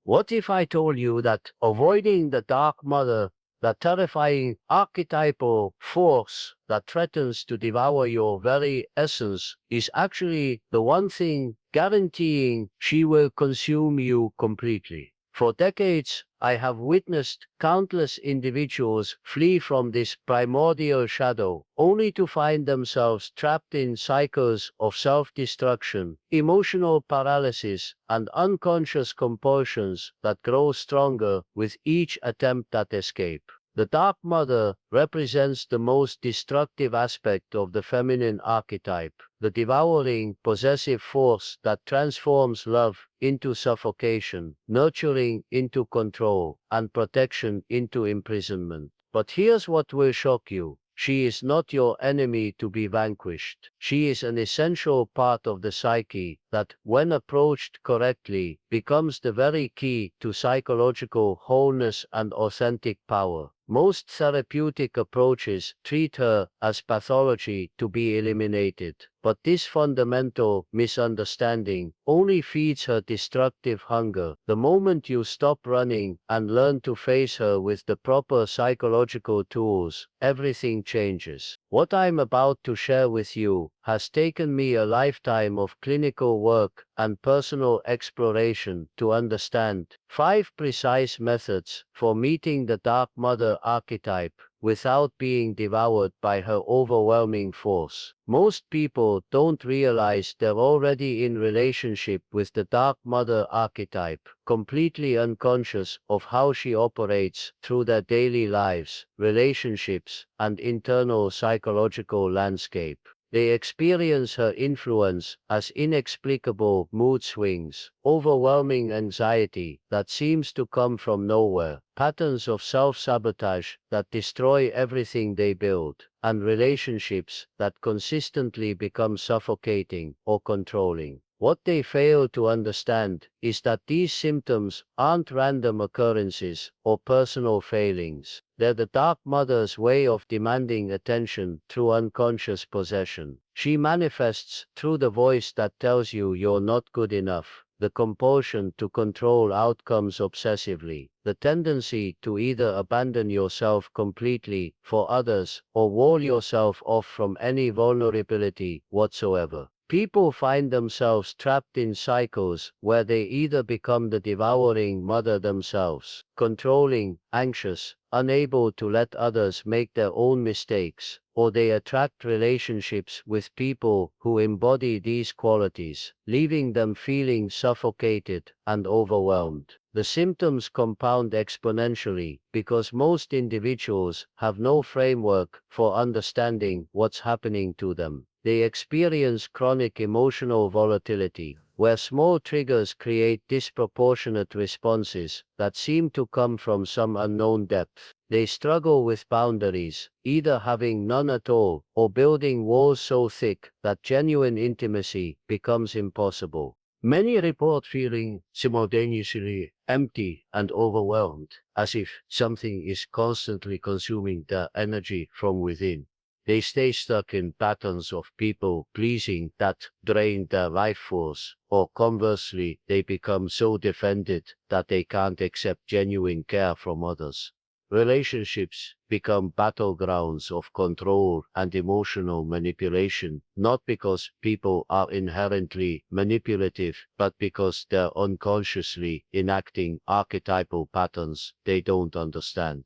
What if I told you that avoiding the Dark Mother, the terrifying archetypal force that threatens to devour your very essence, is actually the one thing guaranteeing she will consume you completely? For decades, I have witnessed countless individuals flee from this primordial shadow, only to find themselves trapped in cycles of self-destruction, emotional paralysis, and unconscious compulsions that grow stronger with each attempt at escape. The Dark Mother represents the most destructive aspect of the feminine archetype, the devouring, possessive force that transforms love into suffocation, nurturing into control, and protection into imprisonment. But here's what will shock you. She is not your enemy to be vanquished. She is an essential part of the psyche that, when approached correctly, becomes the very key to psychological wholeness and authentic power. Most therapeutic approaches treat her as pathology to be eliminated, but this fundamental misunderstanding only feeds her destructive hunger. The moment you stop running and learn to face her with the proper psychological tools, everything changes. What I'm about to share with you has taken me a lifetime of clinical work and personal exploration to understand. 5 precise methods for meeting the Dark Mother archetype without being devoured by her overwhelming force. Most people don't realize they're already in relationship with the Dark Mother archetype, completely unconscious of how she operates through their daily lives, relationships, and internal psychological landscape. They experience her influence as inexplicable mood swings, overwhelming anxiety that seems to come from nowhere, patterns of self-sabotage that destroy everything they build, and relationships that consistently become suffocating or controlling. What they fail to understand is that these symptoms aren't random occurrences or personal failings. They're the Dark Mother's way of demanding attention through unconscious possession. She manifests through the voice that tells you you're not good enough, the compulsion to control outcomes obsessively, the tendency to either abandon yourself completely for others or wall yourself off from any vulnerability whatsoever. People find themselves trapped in cycles where they either become the devouring mother themselves, controlling, anxious, unable to let others make their own mistakes, or they attract relationships with people who embody these qualities, leaving them feeling suffocated and overwhelmed. The symptoms compound exponentially because most individuals have no framework for understanding what's happening to them. They experience chronic emotional volatility, where small triggers create disproportionate responses that seem to come from some unknown depth. They struggle with boundaries, either having none at all or building walls so thick that genuine intimacy becomes impossible. Many report feeling simultaneously empty and overwhelmed, as if something is constantly consuming their energy from within. They stay stuck in patterns of people pleasing that drain their life force, or conversely, they become so defended that they can't accept genuine care from others. Relationships become battlegrounds of control and emotional manipulation, not because people are inherently manipulative, but because they're unconsciously enacting archetypal patterns they don't understand.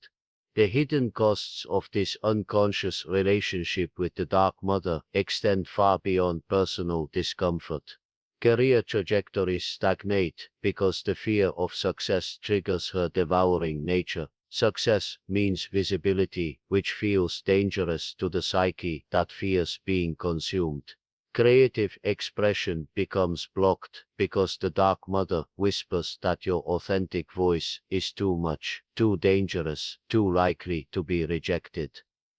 The hidden costs of this unconscious relationship with the Dark Mother extend far beyond personal discomfort. Career trajectories stagnate because the fear of success triggers her devouring nature. Success means visibility, which feels dangerous to the psyche that fears being consumed. Creative expression becomes blocked because the Dark Mother whispers that your authentic voice is too much, too dangerous, too likely to be rejected.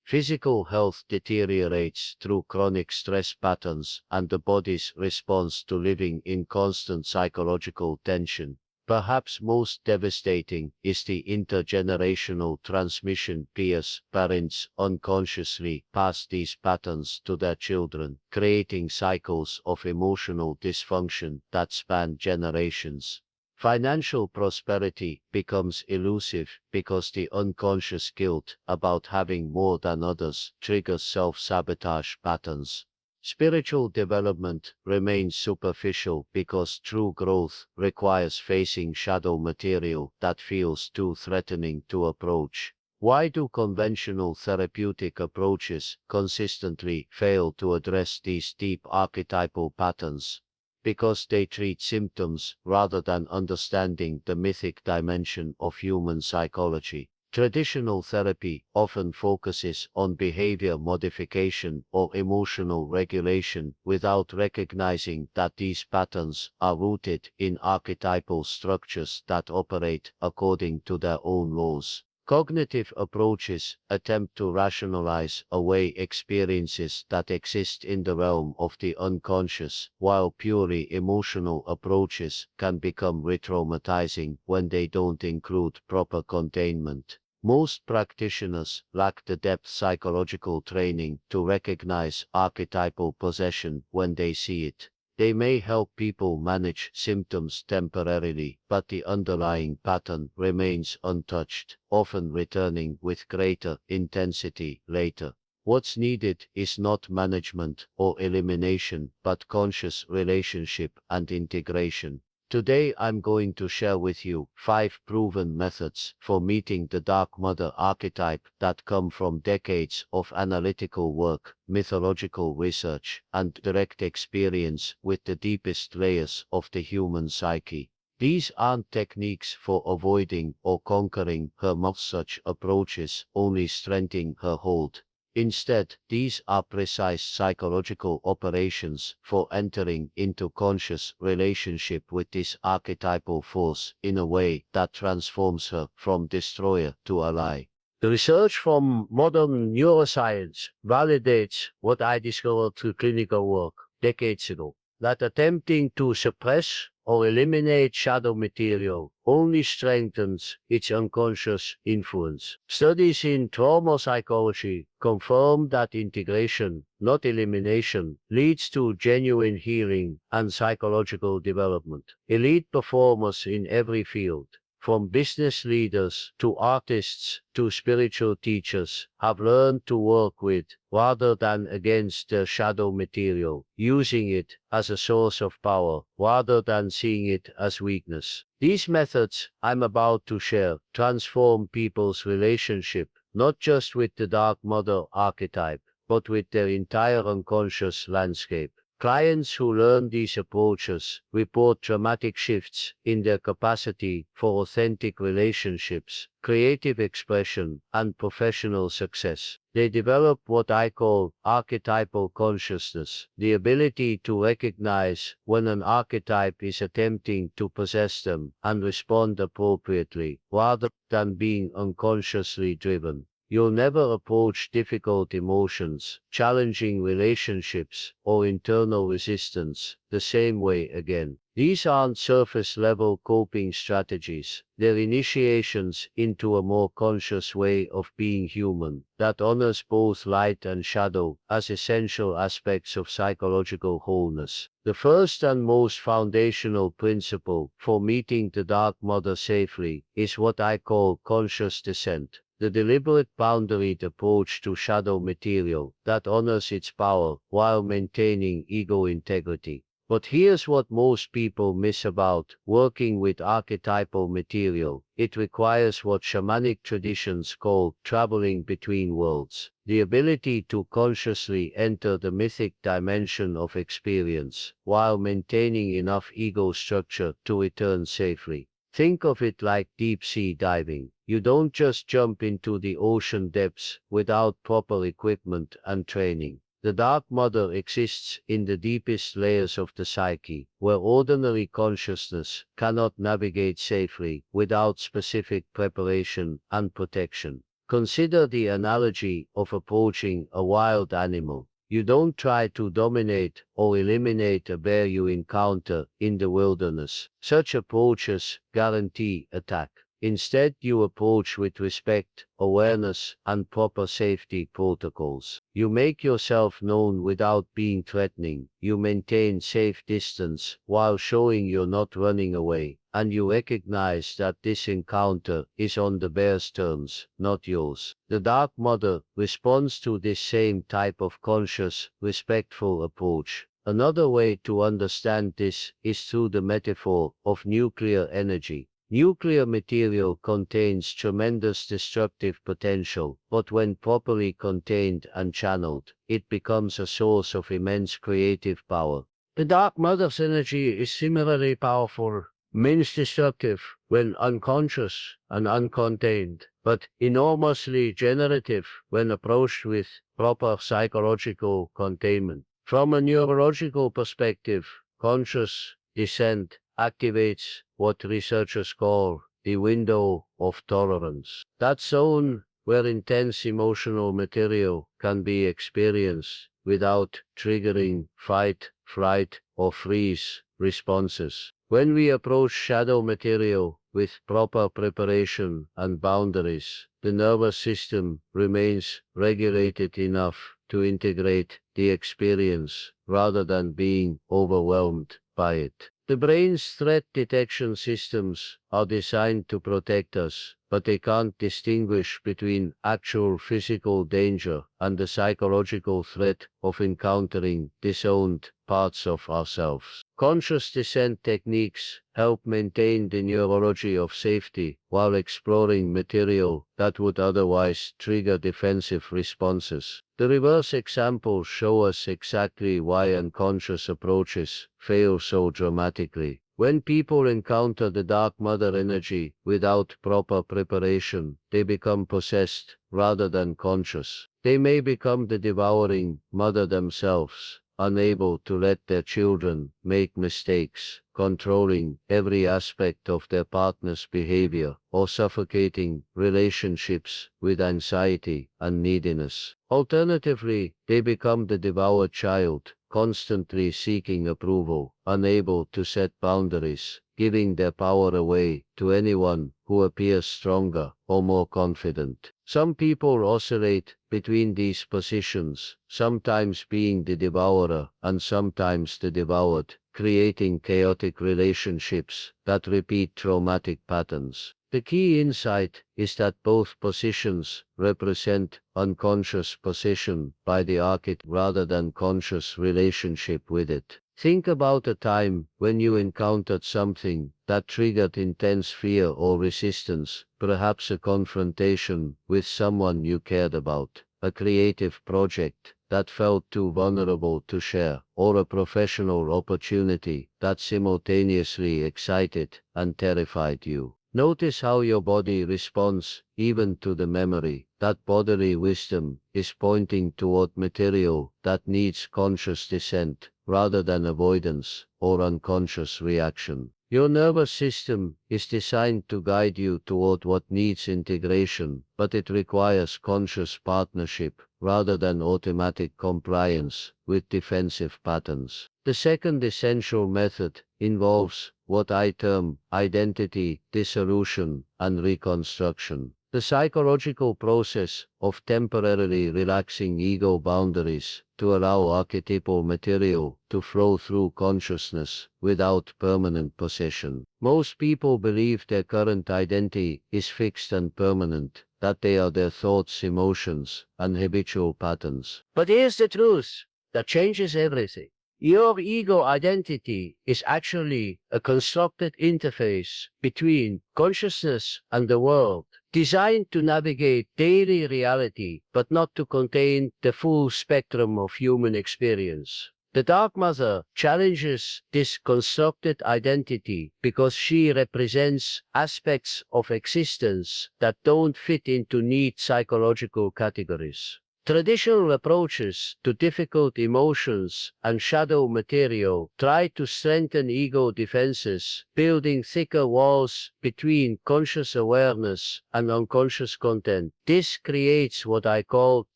Physical health deteriorates through chronic stress patterns and the body's response to living in constant psychological tension. Perhaps most devastating is the intergenerational transmission. Peers, parents unconsciously pass these patterns to their children, creating cycles of emotional dysfunction that span generations. Financial prosperity becomes elusive because the unconscious guilt about having more than others triggers self-sabotage patterns. Spiritual development remains superficial because true growth requires facing shadow material that feels too threatening to approach. Why do conventional therapeutic approaches consistently fail to address these deep archetypal patterns? Because they treat symptoms rather than understanding the mythic dimension of human psychology. Traditional therapy often focuses on behavior modification or emotional regulation without recognizing that these patterns are rooted in archetypal structures that operate according to their own laws. Cognitive approaches attempt to rationalize away experiences that exist in the realm of the unconscious, while purely emotional approaches can become re-traumatizing when they don't include proper containment. Most practitioners lack the depth psychological training to recognize archetypal possession when they see it. They may help people manage symptoms temporarily, but the underlying pattern remains untouched, often returning with greater intensity later. What's needed is not management or elimination, but conscious relationship and integration. Today I'm going to share with you 5 proven methods for meeting the Dark Mother archetype that come from decades of analytical work, mythological research, and direct experience with the deepest layers of the human psyche. These aren't techniques for avoiding or conquering her mouth. Such approaches only strengthen her hold. Instead, these are precise psychological operations for entering into conscious relationship with this archetypal force in a way that transforms her from destroyer to ally. The research from modern neuroscience validates what I discovered through clinical work decades ago, that attempting to suppress or eliminate shadow material only strengthens its unconscious influence. Studies in trauma psychology confirm that integration, not elimination, leads to genuine healing and psychological development. Elite performers in every field, from business leaders to artists to spiritual teachers, have learned to work with, rather than against, their shadow material, using it as a source of power rather than seeing it as weakness. These methods I'm about to share transform people's relationship not just with the Dark Mother archetype, but with their entire unconscious landscape. Clients who learn these approaches report dramatic shifts in their capacity for authentic relationships, creative expression, and professional success. They develop what I call archetypal consciousness, the ability to recognize when an archetype is attempting to possess them and respond appropriately, rather than being unconsciously driven. You'll never approach difficult emotions, challenging relationships, or internal resistance the same way again. These aren't surface-level coping strategies. They're initiations into a more conscious way of being human that honors both light and shadow as essential aspects of psychological wholeness. The first and most foundational principle for meeting the Dark Mother safely is what I call conscious descent. The deliberate boundaried approach to shadow material that honors its power while maintaining ego integrity. But here's what most people miss about working with archetypal material. It requires what shamanic traditions call traveling between worlds, the ability to consciously enter the mythic dimension of experience while maintaining enough ego structure to return safely. Think of it like deep-sea diving. You don't just jump into the ocean depths without proper equipment and training. The Dark Mother exists in the deepest layers of the psyche, where ordinary consciousness cannot navigate safely without specific preparation and protection. Consider the analogy of approaching a wild animal. You don't try to dominate or eliminate a bear you encounter in the wilderness. Such approaches guarantee attack. Instead, you approach with respect, awareness, and proper safety protocols. You make yourself known without being threatening. You maintain safe distance while showing you're not running away. and you recognize that this encounter is on the bear's terms, not yours. The Dark Mother responds to this same type of conscious, respectful approach. Another way to understand this is through the metaphor of nuclear energy. Nuclear material contains tremendous destructive potential, but when properly contained and channeled, it becomes a source of immense creative power. The Dark Mother's energy is similarly powerful, means destructive when unconscious and uncontained, but enormously generative when approached with proper psychological containment. From a neurological perspective, conscious descent activates what researchers call the window of tolerance. That zone where intense emotional material can be experienced without triggering fight, flight, or freeze responses. When we approach shadow material with proper preparation and boundaries, the nervous system remains regulated enough to integrate the experience rather than being overwhelmed by it. The brain's threat detection systems are designed to protect us, but they can't distinguish between actual physical danger and the psychological threat of encountering disowned parts of ourselves. Conscious descent techniques help maintain the neurology of safety while exploring material that would otherwise trigger defensive responses. The reverse examples show us exactly why unconscious approaches fail so dramatically. When people encounter the Dark Mother energy without proper preparation, they become possessed rather than conscious. They may become the devouring mother themselves, unable to let their children make mistakes, controlling every aspect of their partner's behavior, or suffocating relationships with anxiety and neediness. Alternatively, they become the devoured child, constantly seeking approval, unable to set boundaries, giving their power away to anyone who appears stronger or more confident. Some people oscillate between these positions, sometimes being the devourer and sometimes the devoured, creating chaotic relationships that repeat traumatic patterns. The key insight is that both positions represent unconscious possession by the archetype rather than conscious relationship with it. Think about a time when you encountered something that triggered intense fear or resistance, perhaps a confrontation with someone you cared about, a creative project that felt too vulnerable to share, or a professional opportunity that simultaneously excited and terrified you. Notice how your body responds even to the memory. That bodily wisdom is pointing toward material that needs conscious descent rather than avoidance or unconscious reaction. Your nervous system is designed to guide you toward what needs integration, but it requires conscious partnership rather than automatic compliance with defensive patterns. The second essential method involves what I term identity dissolution and reconstruction. The psychological process of temporarily relaxing ego boundaries to allow archetypal material to flow through consciousness without permanent possession. Most people believe their current identity is fixed and permanent, that they are their thoughts, emotions, and habitual patterns. But here's the truth that changes everything. Your ego identity is actually a constructed interface between consciousness and the world, designed to navigate daily reality, but not to contain the full spectrum of human experience. The Dark Mother challenges this constructed identity because she represents aspects of existence that don't fit into neat psychological categories. Traditional approaches to difficult emotions and shadow material try to strengthen ego defenses, building thicker walls between conscious awareness and unconscious content. This creates what I call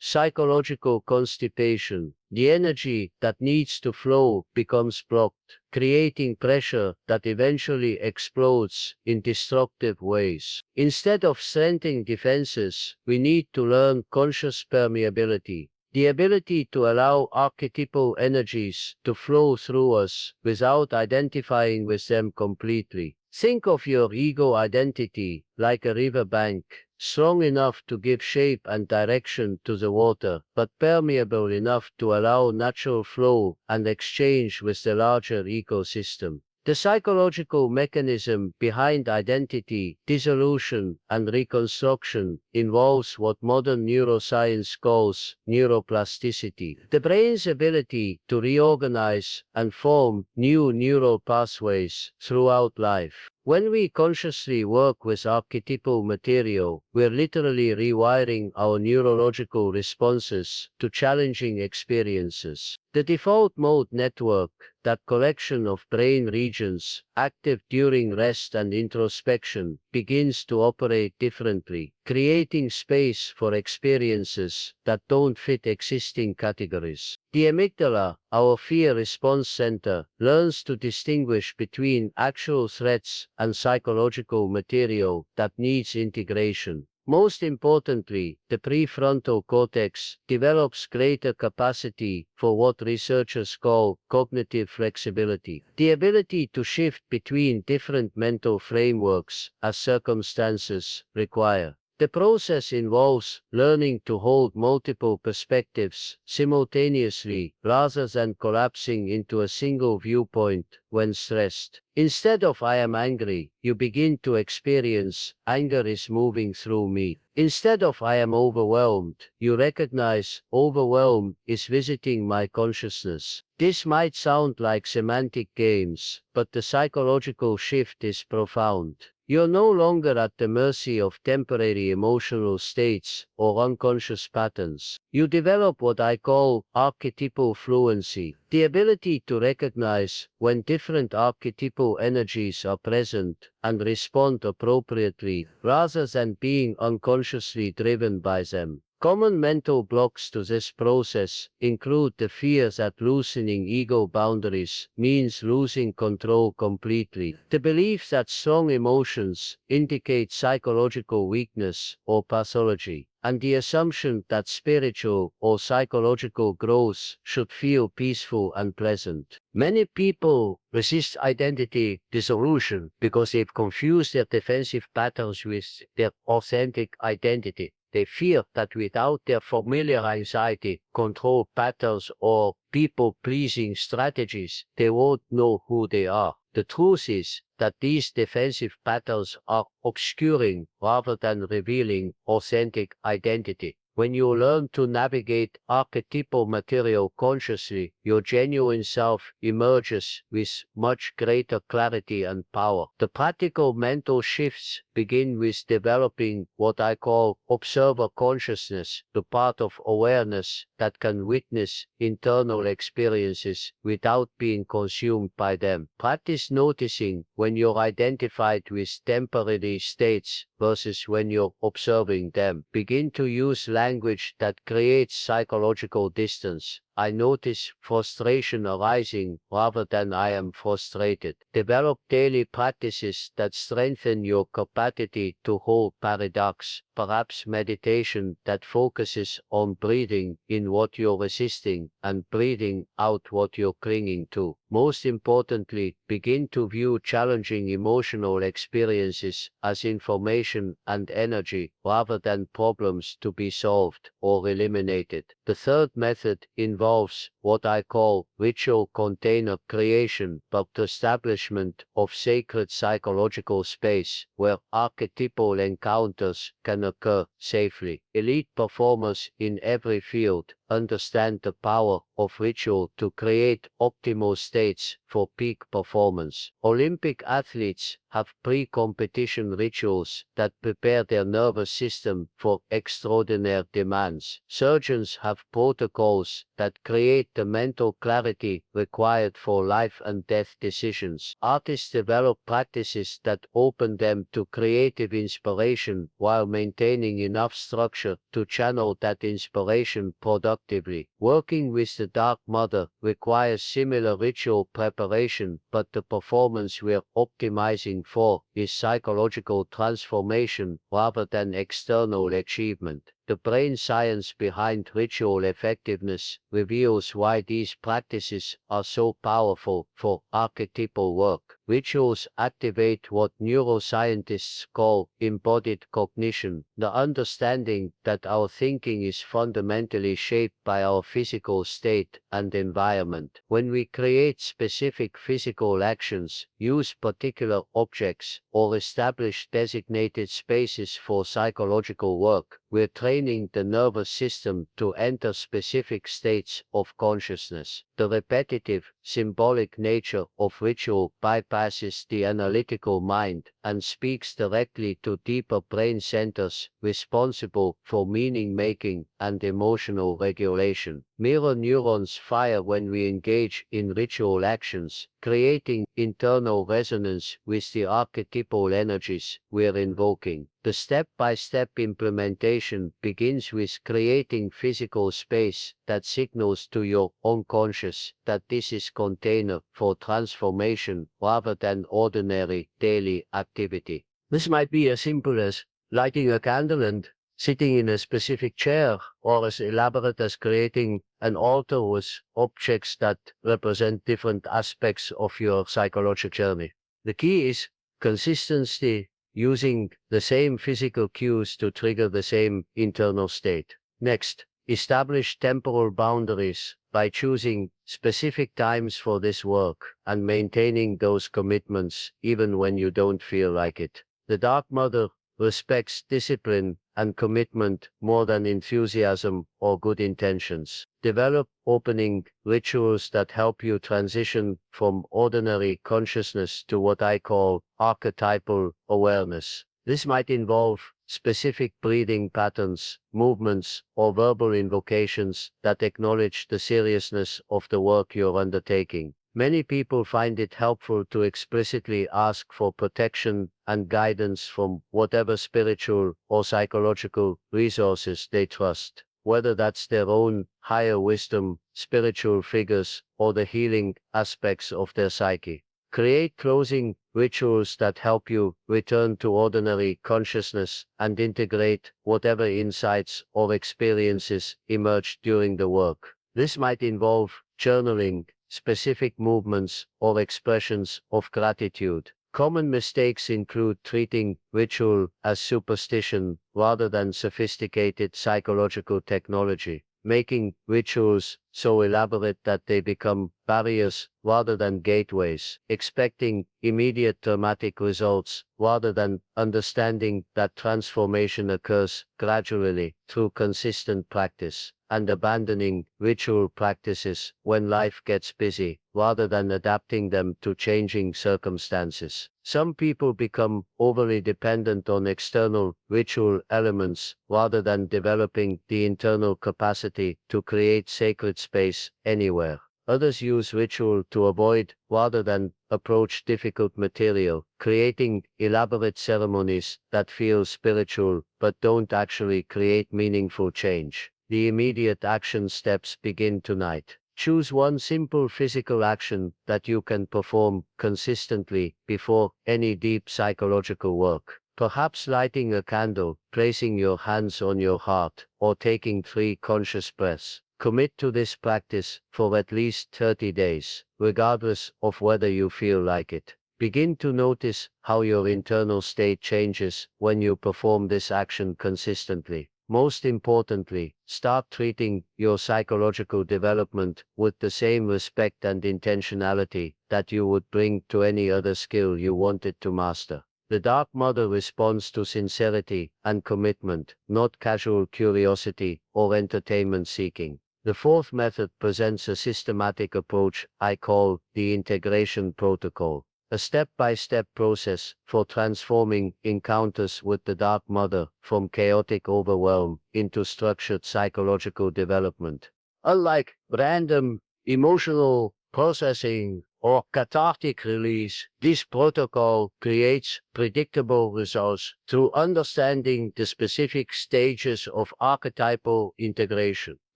psychological constipation. The energy that needs to flow becomes blocked, creating pressure that eventually explodes in destructive ways. Instead of strengthening defenses, we need to learn conscious permeability. the ability to allow archetypal energies to flow through us without identifying with them completely. Think of your ego identity like a riverbank, strong enough to give shape and direction to the water, but permeable enough to allow natural flow and exchange with the larger ecosystem. The psychological mechanism behind identity, dissolution, and reconstruction involves what modern neuroscience calls neuroplasticity, the brain's ability to reorganize and form new neural pathways throughout life. When we consciously work with archetypal material, we're literally rewiring our neurological responses to challenging experiences. The default mode network, that collection of brain regions active during rest and introspection, begins to operate differently, creating space for experiences that don't fit existing categories. The amygdala, our fear response center, learns to distinguish between actual threats and psychological material that needs integration. Most importantly, the prefrontal cortex develops greater capacity for what researchers call cognitive flexibility, the ability to shift between different mental frameworks as circumstances require. The process involves learning to hold multiple perspectives simultaneously rather than collapsing into a single viewpoint when stressed. Instead of "I am angry," you begin to experience "anger is moving through me." Instead of "I am overwhelmed," you recognize "overwhelm is visiting my consciousness." This might sound like semantic games, but the psychological shift is profound. You're no longer at the mercy of temporary emotional states or unconscious patterns. You develop what I call archetypal fluency, the ability to recognize when different archetypal energies are present and respond appropriately, rather than being unconsciously driven by them. Common mental blocks to this process include the fear that loosening ego boundaries means losing control completely, the belief that strong emotions indicate psychological weakness or pathology, and the assumption that spiritual or psychological growth should feel peaceful and pleasant. Many people resist identity dissolution because they've confused their defensive patterns with their authentic identity. They fear that without their familiar anxiety control patterns or people-pleasing strategies, they won't know who they are. The truth is that these defensive patterns are obscuring rather than revealing authentic identity. When you learn to navigate archetypal material consciously, your genuine self emerges with much greater clarity and power. The practical mental shifts begin with developing what I call observer consciousness, the part of awareness that can witness internal experiences without being consumed by them. Practice noticing when you're identified with temporary states versus when you're observing them. Begin to use language that creates psychological distance. I notice frustration arising rather than "I am frustrated." Develop daily practices that strengthen your capacity to hold paradox, perhaps meditation that focuses on breathing in what you're resisting and breathing out what you're clinging to. Most importantly, begin to view challenging emotional experiences as information and energy rather than problems to be solved or eliminated. The third method involves what I call ritual container creation, but the establishment of sacred psychological space where archetypal encounters can occur safely. Elite performers in every field understand the power of ritual to create optimal states for peak performance. Olympic athletes have pre-competition rituals that prepare their nervous system for extraordinary demands. Surgeons have protocols that create the mental clarity required for life and death decisions. Artists develop practices that open them to creative inspiration while maintaining enough structure to channel that inspiration productively. Working with the Dark Mother requires similar ritual preparation, but the performance we're optimizing for is psychological transformation rather than external achievement. The brain science behind ritual effectiveness reveals why these practices are so powerful for archetypal work. Rituals activate what neuroscientists call embodied cognition, the understanding that our thinking is fundamentally shaped by our physical state and environment. When we create specific physical actions, use particular objects, or establish designated spaces for psychological work, we're training the nervous system to enter specific states of consciousness. The repetitive, symbolic nature of ritual bypasses the analytical mind and speaks directly to deeper brain centers responsible for meaning making and emotional regulation. Mirror neurons fire when we engage in ritual actions, creating internal resonance with the archetypal energies we're invoking. The step-by-step implementation begins with creating physical space that signals to your unconscious that this is container for transformation rather than ordinary daily activity. This might be as simple as lighting a candle and sitting in a specific chair, or as elaborate as creating an altar with objects that represent different aspects of your psychological journey. The key is consistency, using the same physical cues to trigger the same internal state. Next, establish temporal boundaries by choosing specific times for this work and maintaining those commitments even when you don't feel like it. The Dark Mother respects discipline and commitment more than enthusiasm or good intentions. Develop opening rituals that help you transition from ordinary consciousness to what I call archetypal awareness. This might involve specific breathing patterns, movements, or verbal invocations that acknowledge the seriousness of the work you're undertaking. Many people find it helpful to explicitly ask for protection and guidance from whatever spiritual or psychological resources they trust, whether that's their own higher wisdom, spiritual figures, or the healing aspects of their psyche. Create closing rituals that help you return to ordinary consciousness and integrate whatever insights or experiences emerge during the work. This might involve journaling, specific movements, or expressions of gratitude. Common mistakes include treating ritual as superstition rather than sophisticated psychological technology, making rituals so elaborate that they become barriers rather than gateways, expecting immediate dramatic results rather than understanding that transformation occurs gradually through consistent practice, and abandoning ritual practices when life gets busy rather than adapting them to changing circumstances. Some people become overly dependent on external ritual elements rather than developing the internal capacity to create sacred space anywhere. Others use ritual to avoid rather than approach difficult material, creating elaborate ceremonies that feel spiritual but don't actually create meaningful change. The immediate action steps begin tonight. Choose one simple physical action that you can perform consistently before any deep psychological work. Perhaps lighting a candle, placing your hands on your heart, or taking 3 conscious breaths. Commit to this practice for at least 30 days, regardless of whether you feel like it. Begin to notice how your internal state changes when you perform this action consistently. Most importantly, start treating your psychological development with the same respect and intentionality that you would bring to any other skill you wanted to master. The Dark Mother responds to sincerity and commitment, not casual curiosity or entertainment seeking. The fourth method presents a systematic approach I call the integration protocol, a step-by-step process for transforming encounters with the Dark Mother from chaotic overwhelm into structured psychological development. Unlike random emotional processing or cathartic release, this protocol creates predictable results through understanding the specific stages of archetypal integration.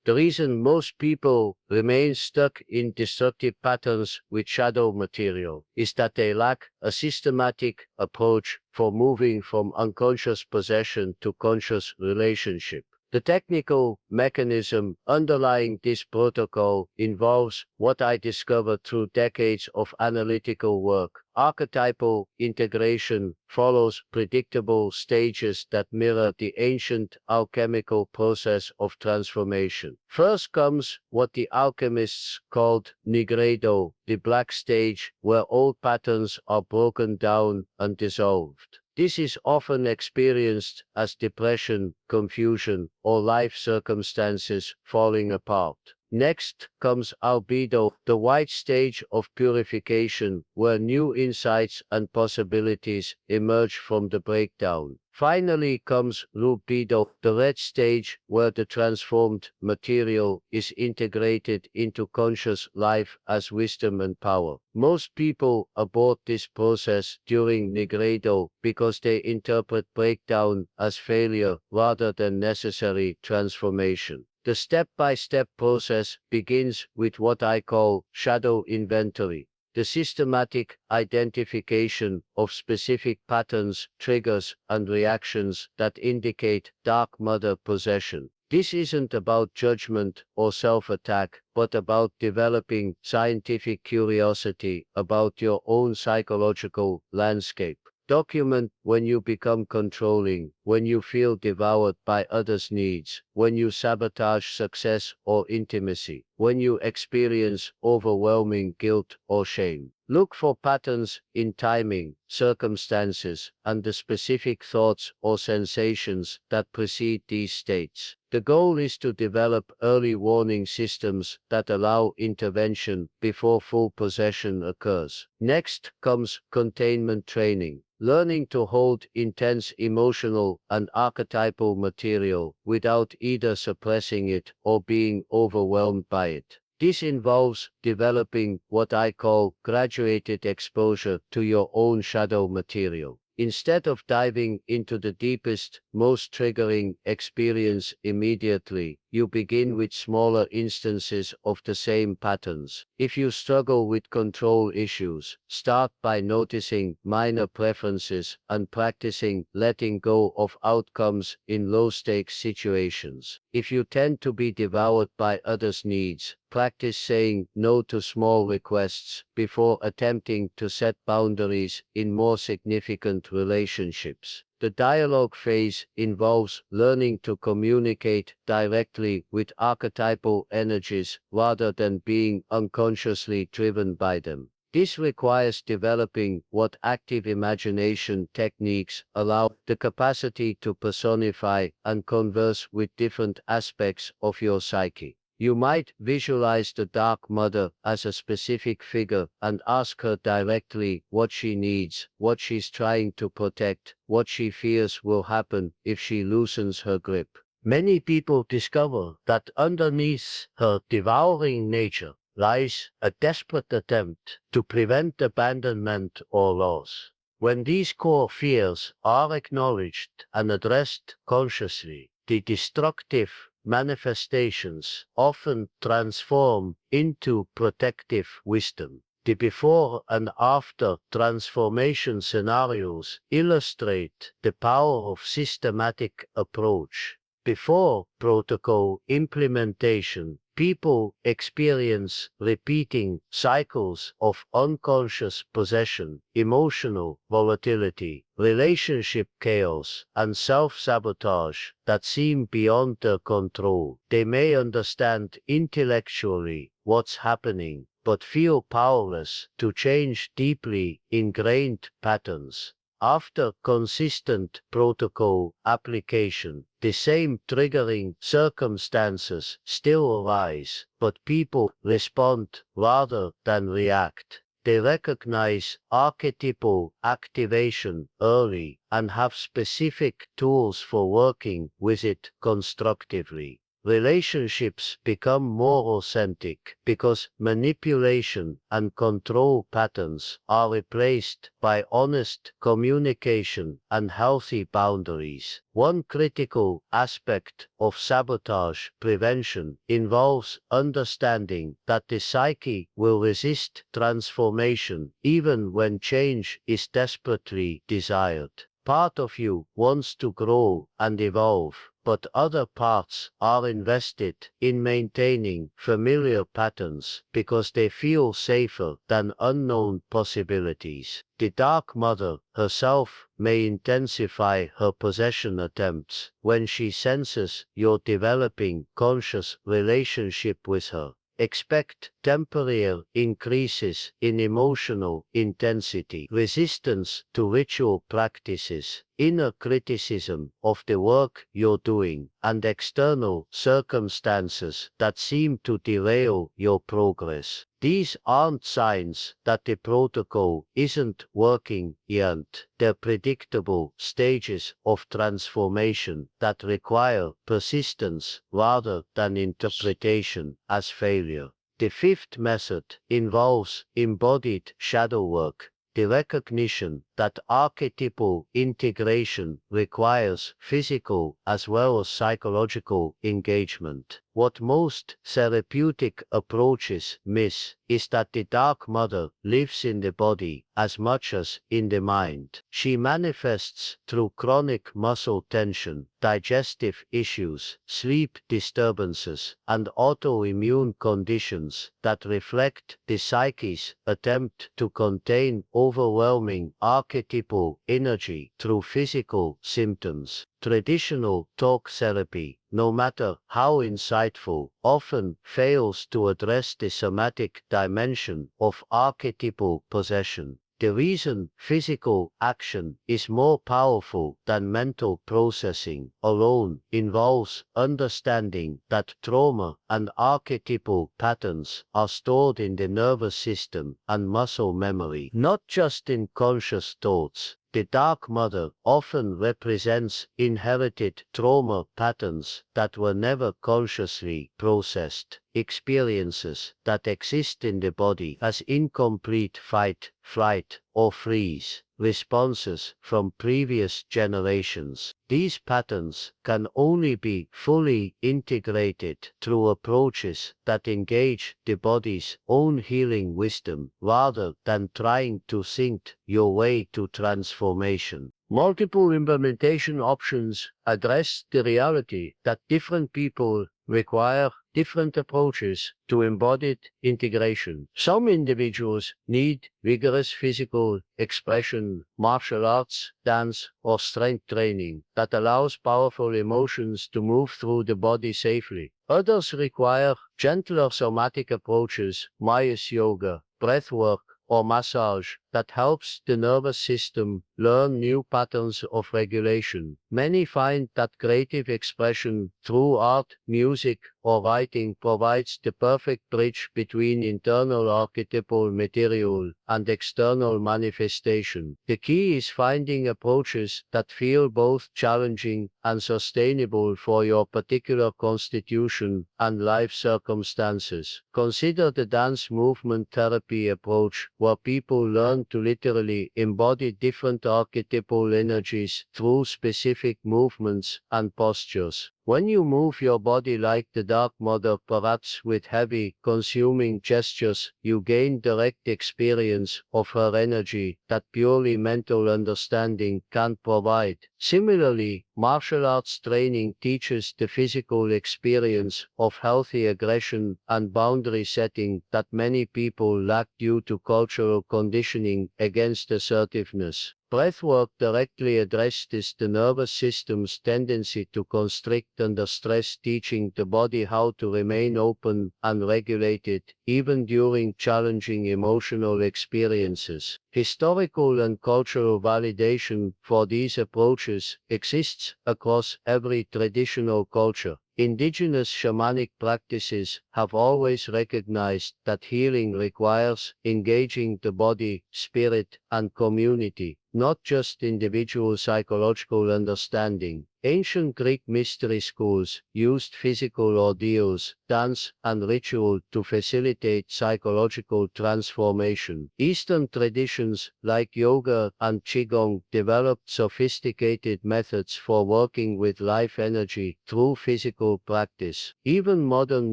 The reason most people remain stuck in destructive patterns with shadow material is that they lack a systematic approach for moving from unconscious possession to conscious relationship. The technical mechanism underlying this protocol involves what I discovered through decades of analytical work. Archetypal integration follows predictable stages that mirror the ancient alchemical process of transformation. First comes what the alchemists called nigredo, the black stage, where old patterns are broken down and dissolved. This is often experienced as depression, confusion, or life circumstances falling apart. Next comes albedo, the white stage of purification, where new insights and possibilities emerge from the breakdown. Finally comes rubedo, the red stage, where the transformed material is integrated into conscious life as wisdom and power. Most people abort this process during nigredo because they interpret breakdown as failure rather than necessary transformation. The step-by-step process begins with what I call shadow inventory, the systematic identification of specific patterns, triggers, and reactions that indicate dark matter possession. This isn't about judgment or self-attack, but about developing scientific curiosity about your own psychological landscape. Document when you become controlling, when you feel devoured by others' needs, when you sabotage success or intimacy, when you experience overwhelming guilt or shame. Look for patterns in timing, circumstances, and the specific thoughts or sensations that precede these states. The goal is to develop early warning systems that allow intervention before full possession occurs. Next comes containment training. Learning to hold intense emotional and archetypal material without either suppressing it or being overwhelmed by it. This involves developing what I call graduated exposure to your own shadow material. Instead of diving into the deepest, most triggering experience immediately, you begin with smaller instances of the same patterns. If you struggle with control issues, start by noticing minor preferences and practicing letting go of outcomes in low-stakes situations. If you tend to be devoured by others' needs, practice saying no to small requests before attempting to set boundaries in more significant relationships. The dialogue phase involves learning to communicate directly with archetypal energies rather than being unconsciously driven by them. This requires developing what active imagination techniques allow: the capacity to personify and converse with different aspects of your psyche. You might visualize the Dark Mother as a specific figure and ask her directly what she needs, what she's trying to protect, what she fears will happen if she loosens her grip. Many people discover that underneath her devouring nature lies a desperate attempt to prevent abandonment or loss. When these core fears are acknowledged and addressed consciously, the destructive manifestations often transform into protective wisdom. The before and after transformation scenarios illustrate the power of systematic approach. Before protocol implementation, people experience repeating cycles of unconscious possession, emotional volatility, relationship chaos, and self-sabotage that seem beyond their control. They may understand intellectually what's happening, but feel powerless to change deeply ingrained patterns. After consistent protocol application, the same triggering circumstances still arise, but people respond rather than react. They recognize archetypal activation early and have specific tools for working with it constructively. Relationships become more authentic because manipulation and control patterns are replaced by honest communication and healthy boundaries. One critical aspect of sabotage prevention involves understanding that the psyche will resist transformation even when change is desperately desired. Part of you wants to grow and evolve, but other parts are invested in maintaining familiar patterns because they feel safer than unknown possibilities. The Dark Mother herself may intensify her possession attempts when she senses your developing conscious relationship with her. Expect temporary increases in emotional intensity, resistance to ritual practices, inner criticism of the work you're doing, and external circumstances that seem to derail your progress. These aren't signs that the protocol isn't working yet. They're predictable stages of transformation that require persistence rather than interpretation as failure. The fifth method involves embodied shadow work, the recognition that archetypal integration requires physical as well as psychological engagement. What most therapeutic approaches miss is that the Dark Mother lives in the body as much as in the mind. She manifests through chronic muscle tension, digestive issues, sleep disturbances, and autoimmune conditions that reflect the psyche's attempt to contain overwhelming archetypal energy through physical symptoms. Traditional talk therapy, no matter how insightful, often fails to address the somatic dimension of archetypal possession. The reason physical action is more powerful than mental processing alone involves understanding that trauma and archetypal patterns are stored in the nervous system and muscle memory, not just in conscious thoughts. The Dark Mother often represents inherited trauma patterns that were never consciously processed, experiences that exist in the body as incomplete fight, flight, or freeze responses from previous generations. These patterns can only be fully integrated through approaches that engage the body's own healing wisdom rather than trying to think your way to transformation. Multiple implementation options address the reality that different people require different approaches to embodied integration. Some individuals need vigorous physical expression, martial arts, dance, or strength training that allows powerful emotions to move through the body safely. Others require gentler somatic approaches, Maya's yoga, breath work, or massage that helps the nervous system learn new patterns of regulation. Many find that creative expression through art, music, or writing provides the perfect bridge between internal archetypal material and external manifestation. The key is finding approaches that feel both challenging and sustainable for your particular constitution and life circumstances. Consider the dance movement therapy approach, where people learn to literally embody different archetypal energies through specific movements and postures. When you move your body like the Dark Mother, perhaps with heavy, consuming gestures, you gain direct experience of her energy that purely mental understanding can't provide. Similarly, martial arts training teaches the physical experience of healthy aggression and boundary setting that many people lack due to cultural conditioning against assertiveness. Breathwork directly addresses the nervous system's tendency to constrict under stress, teaching the body how to remain open and regulated, even during challenging emotional experiences. Historical and cultural validation for these approaches exists across every traditional culture. Indigenous shamanic practices have always recognized that healing requires engaging the body, spirit, and community, not just individual psychological understanding. Ancient Greek mystery schools used physical ordeals, dance, and ritual to facilitate psychological transformation. Eastern traditions like yoga and qigong developed sophisticated methods for working with life energy through physical practice. Even modern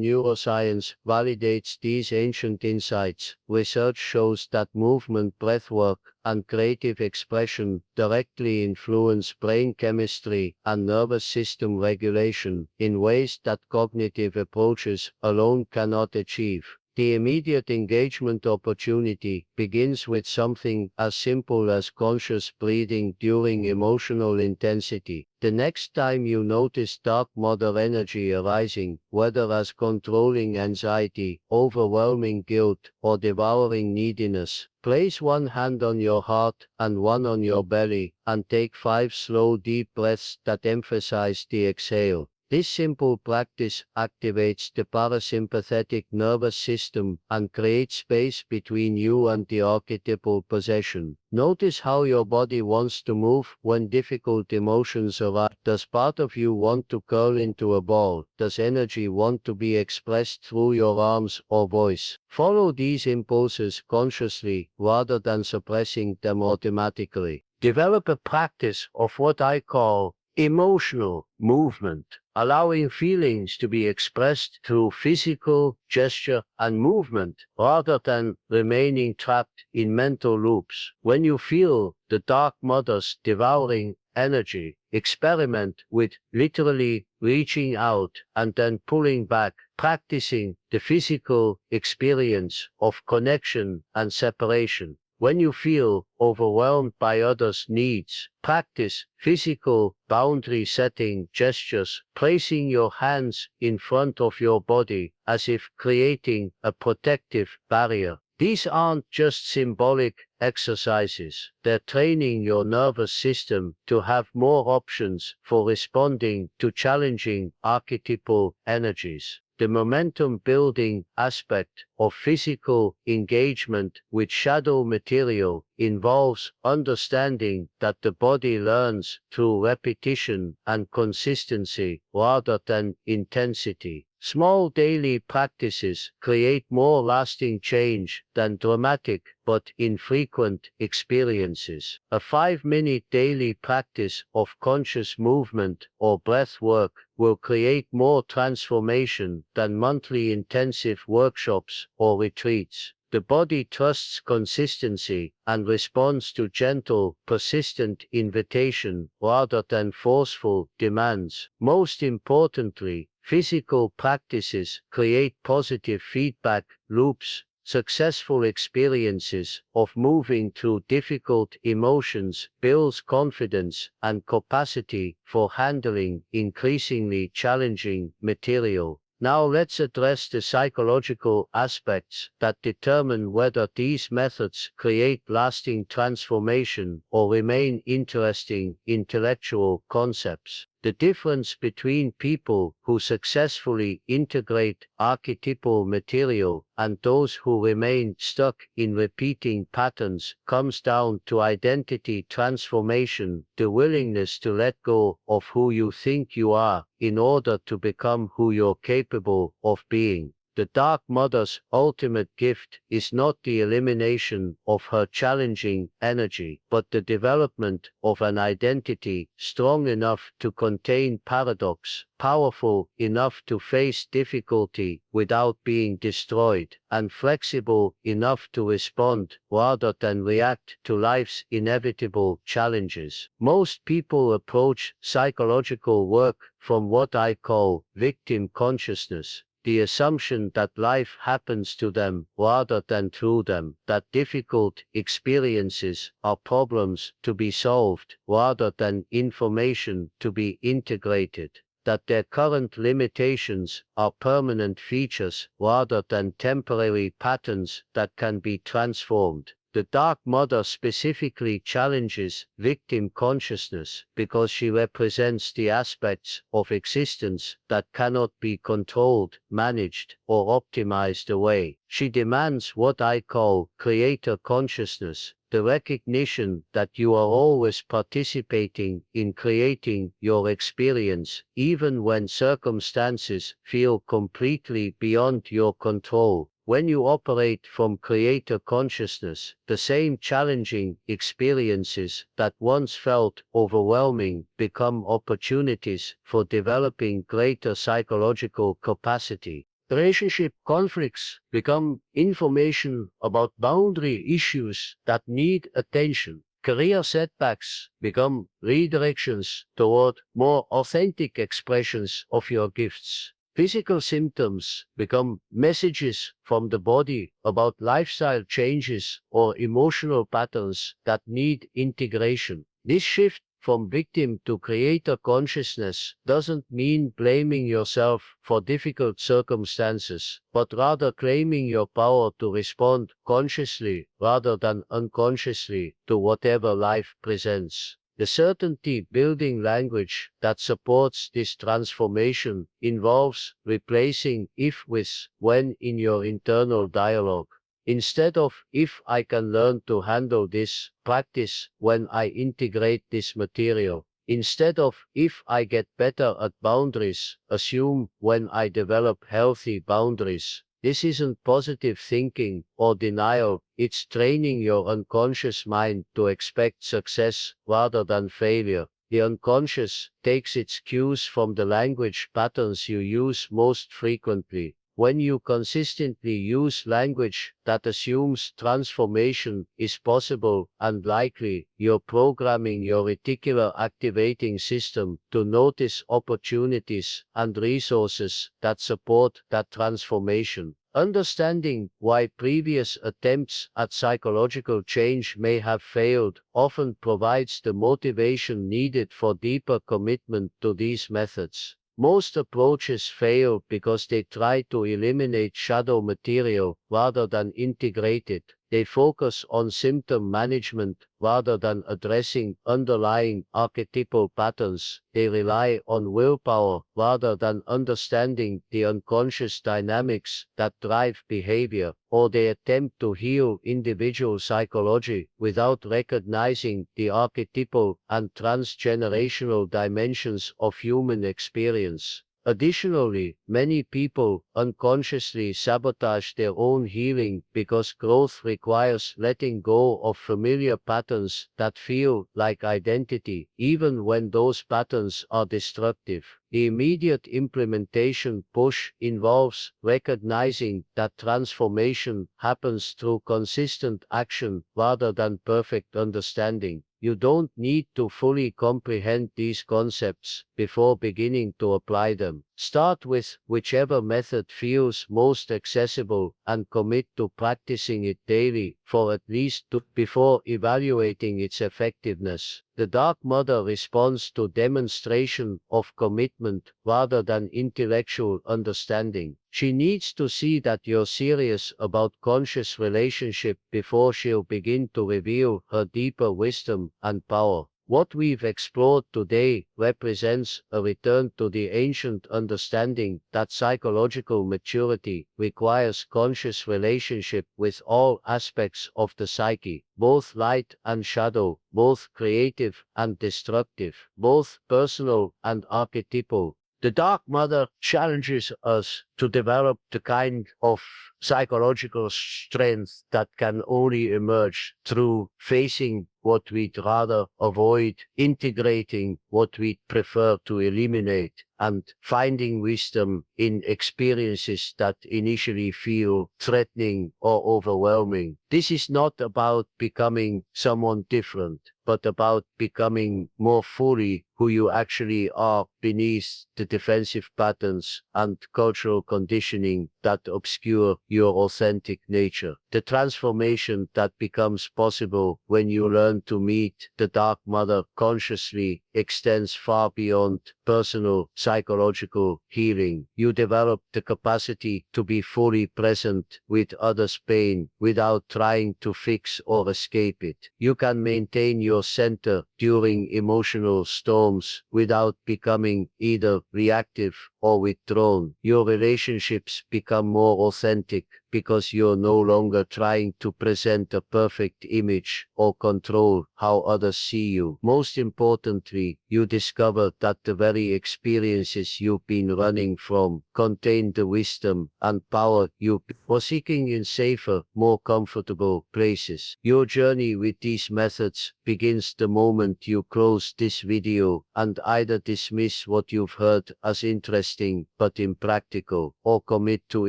neuroscience validates these ancient insights. Research shows that movement, breathwork, and creative expression directly influence brain chemistry and nervous system regulation in ways that cognitive approaches alone cannot achieve. The immediate engagement opportunity begins with something as simple as conscious breathing during emotional intensity. The next time you notice dark matter energy arising, whether as controlling anxiety, overwhelming guilt, or devouring neediness, place one hand on your heart and one on your belly, and take 5 slow deep breaths that emphasize the exhale. This simple practice activates the parasympathetic nervous system and creates space between you and the archetypal possession. Notice how your body wants to move when difficult emotions arise. Does part of you want to curl into a ball? Does energy want to be expressed through your arms or voice? Follow these impulses consciously rather than suppressing them automatically. Develop a practice of what I call emotional movement, allowing feelings to be expressed through physical gesture and movement rather than remaining trapped in mental loops. When you feel the dark mother's devouring energy, experiment with literally reaching out and then pulling back, practicing the physical experience of connection and separation. When you feel overwhelmed by others' needs, practice physical boundary setting gestures, placing your hands in front of your body as if creating a protective barrier. These aren't just symbolic exercises, they're training your nervous system to have more options for responding to challenging archetypal energies. The momentum building aspect of physical engagement with shadow material involves understanding that the body learns through repetition and consistency rather than intensity. Small daily practices create more lasting change than dramatic but infrequent experiences. A 5-minute daily practice of conscious movement or breath work will create more transformation than monthly intensive workshops or retreats. The body trusts consistency and responds to gentle, persistent invitation rather than forceful demands. Most importantly, physical practices create positive feedback loops. Successful experiences of moving through difficult emotions builds confidence and capacity for handling increasingly challenging material. Now let's address the psychological aspects that determine whether these methods create lasting transformation or remain interesting intellectual concepts. The difference between people who successfully integrate archetypal material and those who remain stuck in repeating patterns comes down to identity transformation, the willingness to let go of who you think you are in order to become who you're capable of being. The Dark Mother's ultimate gift is not the elimination of her challenging energy, but the development of an identity strong enough to contain paradox, powerful enough to face difficulty without being destroyed, and flexible enough to respond rather than react to life's inevitable challenges. Most people approach psychological work from what I call victim consciousness. The assumption that life happens to them rather than through them, that difficult experiences are problems to be solved rather than information to be integrated, that their current limitations are permanent features rather than temporary patterns that can be transformed. The Dark Mother specifically challenges victim consciousness because she represents the aspects of existence that cannot be controlled, managed, or optimized away. She demands what I call creator consciousness, the recognition that you are always participating in creating your experience, even when circumstances feel completely beyond your control. When you operate from creator consciousness, the same challenging experiences that once felt overwhelming become opportunities for developing greater psychological capacity. Relationship conflicts become information about boundary issues that need attention. Career setbacks become redirections toward more authentic expressions of your gifts. Physical symptoms become messages from the body about lifestyle changes or emotional patterns that need integration. This shift from victim to creator consciousness doesn't mean blaming yourself for difficult circumstances, but rather claiming your power to respond consciously rather than unconsciously to whatever life presents. The certainty building language that supports this transformation involves replacing if with when in your internal dialogue. Instead of if I can learn to handle this, practice when I integrate this material. Instead of if I get better at boundaries, assume when I develop healthy boundaries. This isn't positive thinking or denial, it's training your unconscious mind to expect success rather than failure. The unconscious takes its cues from the language patterns you use most frequently. When you consistently use language that assumes transformation is possible and likely, you're programming your reticular activating system to notice opportunities and resources that support that transformation. Understanding why previous attempts at psychological change may have failed often provides the motivation needed for deeper commitment to these methods. Most approaches fail because they try to eliminate shadow material rather than integrate it. They focus on symptom management rather than addressing underlying archetypal patterns. They rely on willpower rather than understanding the unconscious dynamics that drive behavior, or they attempt to heal individual psychology without recognizing the archetypal and transgenerational dimensions of human experience. Additionally, many people unconsciously sabotage their own healing because growth requires letting go of familiar patterns that feel like identity, even when those patterns are destructive. The immediate implementation push involves recognizing that transformation happens through consistent action rather than perfect understanding. You don't need to fully comprehend these concepts before beginning to apply them. Start with whichever method feels most accessible and commit to practicing it daily for at least 2 before evaluating its effectiveness. The Dark Mother responds to demonstration of commitment rather than intellectual understanding. She needs to see that you're serious about conscious relationship before she'll begin to reveal her deeper wisdom and power. What we've explored today represents a return to the ancient understanding that psychological maturity requires conscious relationship with all aspects of the psyche, both light and shadow, both creative and destructive, both personal and archetypal. The Dark Mother challenges us to develop the kind of psychological strength that can only emerge through facing what we'd rather avoid, integrating what we'd prefer to eliminate, and finding wisdom in experiences that initially feel threatening or overwhelming. This is not about becoming someone different, but about becoming more fully who you actually are beneath the defensive patterns and cultural conditioning that obscure your authentic nature. The transformation that becomes possible when you learn to meet the Dark Mother consciously extends far beyond personal psychological healing. You develop the capacity to be fully present with others' pain without trying to fix or escape it. You can maintain your center during emotional storms without becoming either reactive or withdrawn. Your relationships become more authentic because you're no longer trying to present a perfect image or control how others see you. Most importantly, you discover that the very experiences you've been running from contain the wisdom and power you were seeking in safer, more comfortable places. Your journey with these methods begins the moment you close this video and either dismiss what you've heard as interesting but impractical, or commit to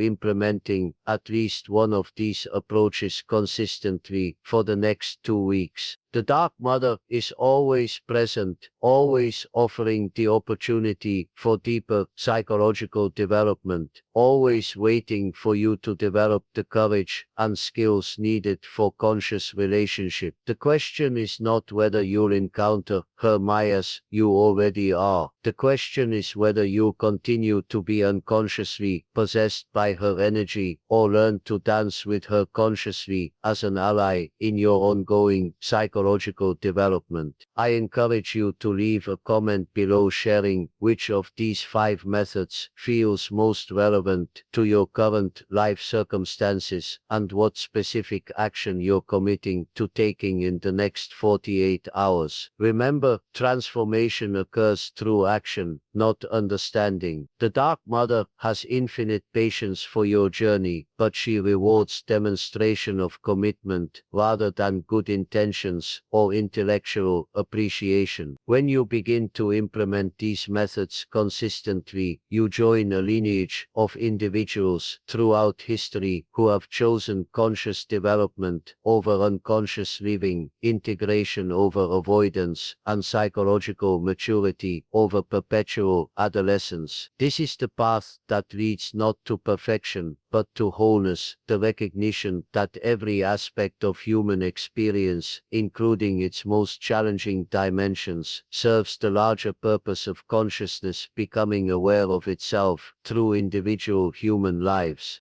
implementing at least one of these approaches consistently for the next 2 weeks. The Dark Mother is always present, always offering the opportunity for deeper psychological development, always waiting for you to develop the courage and skills needed for conscious relationship. The question is not whether you'll encounter her Mayas, you already are. The question is whether you continue to be unconsciously possessed by her energy, or learn to dance with her consciously as an ally in your ongoing psychological development. I encourage you to leave a comment below sharing which of these 5 methods feels most relevant to your current life circumstances and what specific action you're committing to taking in the next 48 hours. Remember, transformation occurs through action, not understanding. The Dark Mother has infinite patience for your journey, but she rewards demonstration of commitment rather than good intentions or intellectual appreciation. When you begin to implement these methods consistently, you join a lineage of individuals throughout history who have chosen conscious development over unconscious living, integration over avoidance, and psychological maturity over perpetual adolescence. This is the path that leads not to perfection, but to wholeness, the recognition that every aspect of human experience, including its most challenging dimensions, serves the larger purpose of consciousness becoming aware of itself through individual human lives.